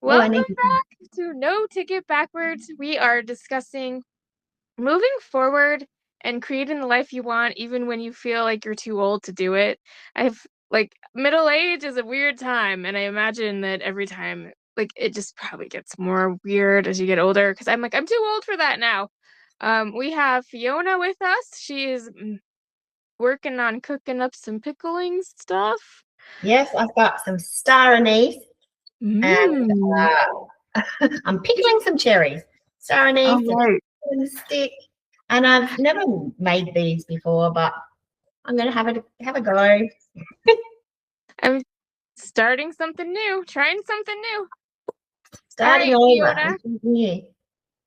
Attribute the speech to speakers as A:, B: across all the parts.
A: Oh, I
B: Welcome
A: need to.
B: back to No Ticket Backwards. We are discussing moving forward and creating the life you want, even when you feel like you're too old to do it. I've middle age is a weird time, and I imagine that every time, it just probably gets more weird as you get older. Because I'm too old for that now. We have Fiona with us. She is working on cooking up some pickling stuff.
A: Yes, I've got some star anise and
B: Mm.
A: I'm pickling some cherries. Star
B: All
A: anise
B: right.
A: and stick. And I've never made these before, but I'm going to have a go.
B: I'm starting something new, trying something new. All
A: Starting
B: right,
A: over.
B: Fiona,
A: Yeah.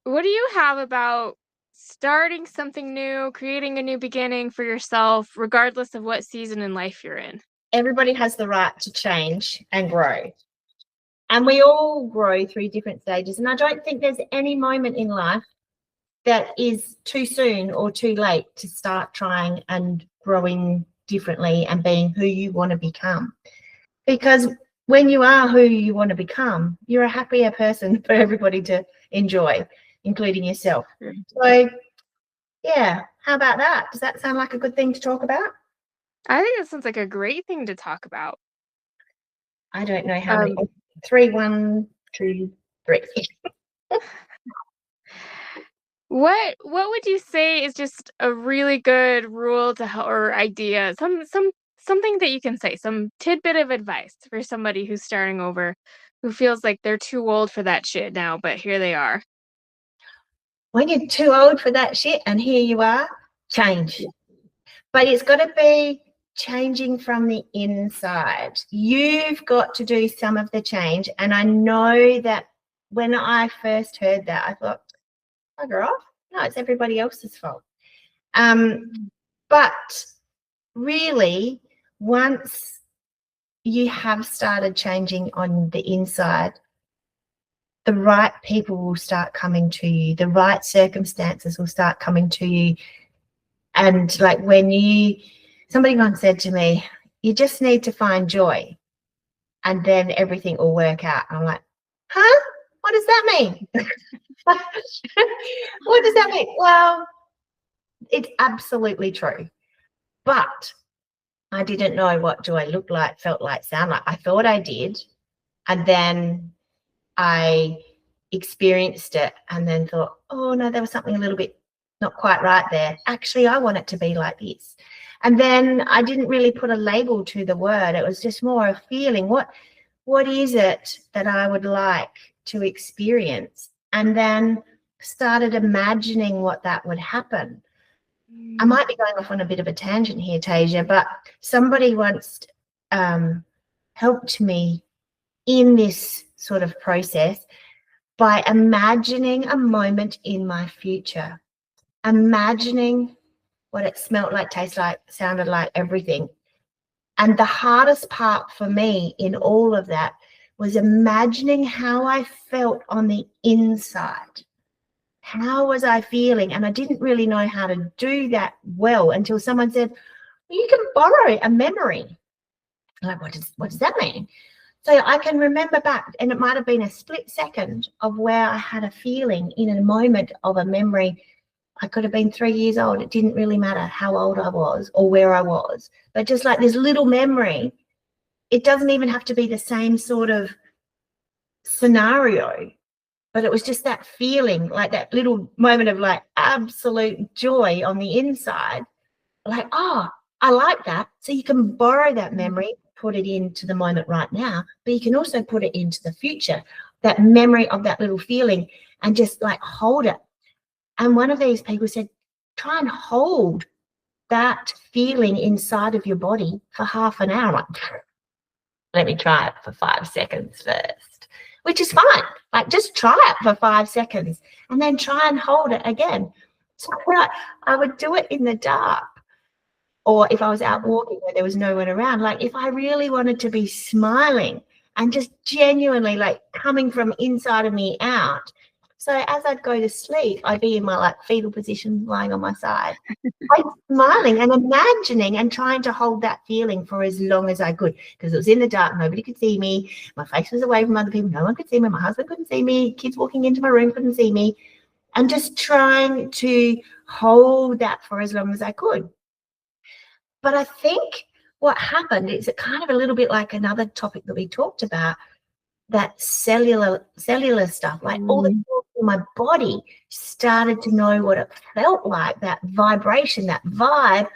B: what do you have about starting something new, creating a new beginning for yourself, regardless of what season in life you're in?
A: Everybody has the right to change and grow. And we all grow through different stages. And I don't think there's any moment in life that is too soon or too late to start trying and growing differently and being who you want to become. Because when you are who you want to become, you're a happier person for everybody to enjoy, including yourself. So, yeah, how about that? Does that sound like a good thing to talk about?
B: I think that sounds like a great thing to talk about.
A: I don't know how many. 3, 1, 2, 3.
B: What would you say is just a really good rule to help or idea, something that you can say, some tidbit of advice for somebody who's starting over, who feels like they're too old for that shit now, but here they are.
A: When you're too old for that shit and here you are, change. But it's got to be changing from the inside. You've got to do some of the change. And I know that when I first heard that, I thought, bugger off. No, it's everybody else's fault. But really, once you have started changing on the inside, the right people will start coming to you. The right circumstances will start coming to you. And like somebody once said to me, you just need to find joy and then everything will work out. I'm like, huh? What does that mean? What does that mean? Well, it's absolutely true. But I didn't know what joy looked like, felt like, sound like. I thought I did. And then I experienced it and then thought, oh, no, there was something a little bit not quite right there. Actually, I want it to be like this. And then I didn't really put a label to the word. It was just more a feeling. What is it that I would like to experience? And then started imagining what that would happen. I might be going off on a bit of a tangent here, Taiza, but somebody once helped me in this sort of process by imagining a moment in my future, imagining what it smelt like, tasted like, sounded like, everything. And the hardest part for me in all of that was imagining how I felt on the inside. How was I feeling? And I didn't really know how to do that well until someone said, well, you can borrow a memory. I'm like, what does that mean? So I can remember back, and it might have been a split second of where I had a feeling in a moment of a memory. I could have been 3 years old. It didn't really matter how old I was or where I was. But just like this little memory, it doesn't even have to be the same sort of scenario. But it was just that feeling, like that little moment of like absolute joy on the inside. Like, oh, I like that. So you can borrow that memory, put it into the moment right now, but you can also put it into the future, that memory of that little feeling, and just like hold it. And one of these people said, try and hold that feeling inside of your body for half an hour. Let me try it for 5 seconds first, which is fine. Like, just try it for 5 seconds and then try and hold it again. So I would do it in the dark, or if I was out walking where there was no one around. Like, if I really wanted to be smiling and just genuinely like coming from inside of me out, So as I'd go to sleep, I'd be in my like fetal position, lying on my side. I'm smiling and imagining and trying to hold that feeling for as long as I could, because it was in the dark, nobody could see me. My face was away from other people, no one could see me. My husband couldn't see me. Kids walking into my room couldn't see me. And just trying to hold that for as long as I could. But I think what happened is it kind of a little bit like another topic that we talked about, that cellular stuff, like all the cells in my body started to know what it felt like, that vibration, that vibe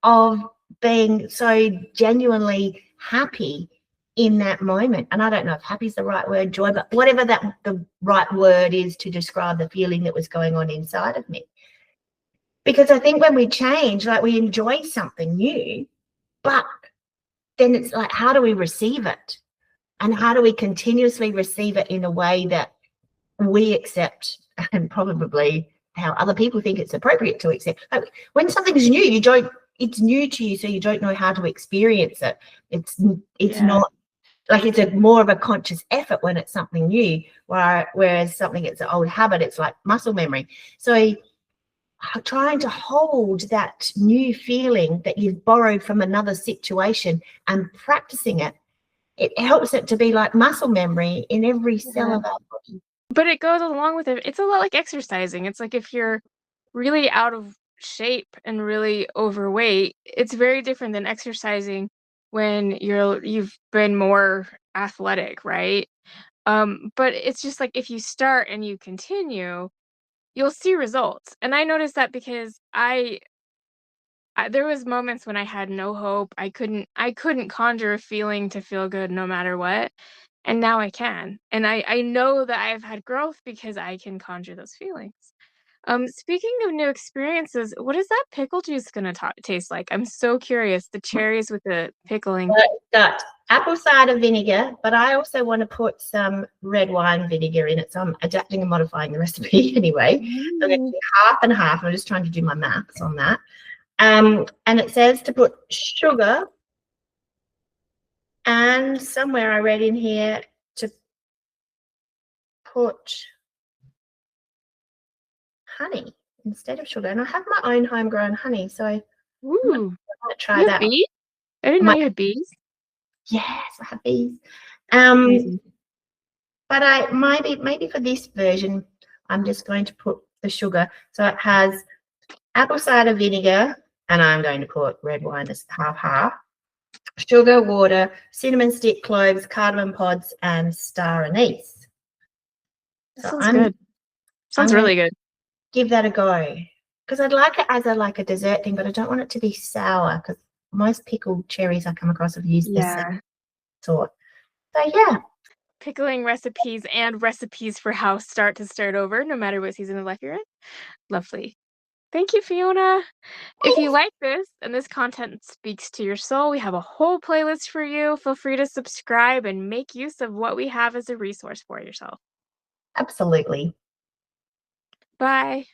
A: of being so genuinely happy in that moment. And I don't know if happy is the right word, joy, but whatever that the right word is to describe the feeling that was going on inside of me. Because I think when we change, like we enjoy something new, but then it's like, how do we receive it? And how do we continuously receive it in a way that we accept, and probably how other people think it's appropriate to accept? Like when something's new, it's new to you, so you don't know how to experience it. It's not like, it's more of a conscious effort when it's something new, whereas something it's an old habit, it's like muscle memory. So trying to hold that new feeling that you've borrowed from another situation and practicing it, it helps it to be like muscle memory in every cell of our body.
B: But it goes along with it. It's a lot like exercising. It's like if you're really out of shape and really overweight, it's very different than exercising when you've been more athletic, right? But it's just like if you start and you continue, you'll see results. And I noticed that because there was moments when I had no hope. I couldn't conjure a feeling to feel good no matter what, and now I can. And I know that I've had growth because I can conjure those feelings. Speaking of new experiences, what is that pickle juice gonna taste like? I'm so curious. The cherries with the pickling.
A: It's got apple cider vinegar, but I also want to put some red wine vinegar in it. So I'm adapting and modifying the recipe anyway. So I'm going to do half and half. I'm just trying to do my maths on that. And it says to put sugar, and somewhere I read in here to put honey instead of sugar. And I have my own homegrown honey, so I
B: Ooh,
A: might try
B: you have
A: that.
B: bees? I didn't know you had bees.
A: Yes, I have bees.
B: Amazing.
A: But maybe for this version, I'm just going to put the sugar. So it has apple cider vinegar, and I'm going to put red wine as half, sugar, water, cinnamon stick, cloves, cardamom pods, and star anise.
B: That sounds good. Sounds
A: I'm
B: really good.
A: give that a go, because I'd like it as a dessert thing, but I don't want it to be sour, because most pickled cherries I come across have used this sort. So yeah.
B: Pickling recipes and recipes for how to start over, no matter what season of life you're in. Lovely. Thank you, Fiona. If you like this and this content speaks to your soul, we have a whole playlist for you. Feel free to subscribe and make use of what we have as a resource for yourself.
A: Absolutely.
B: Bye.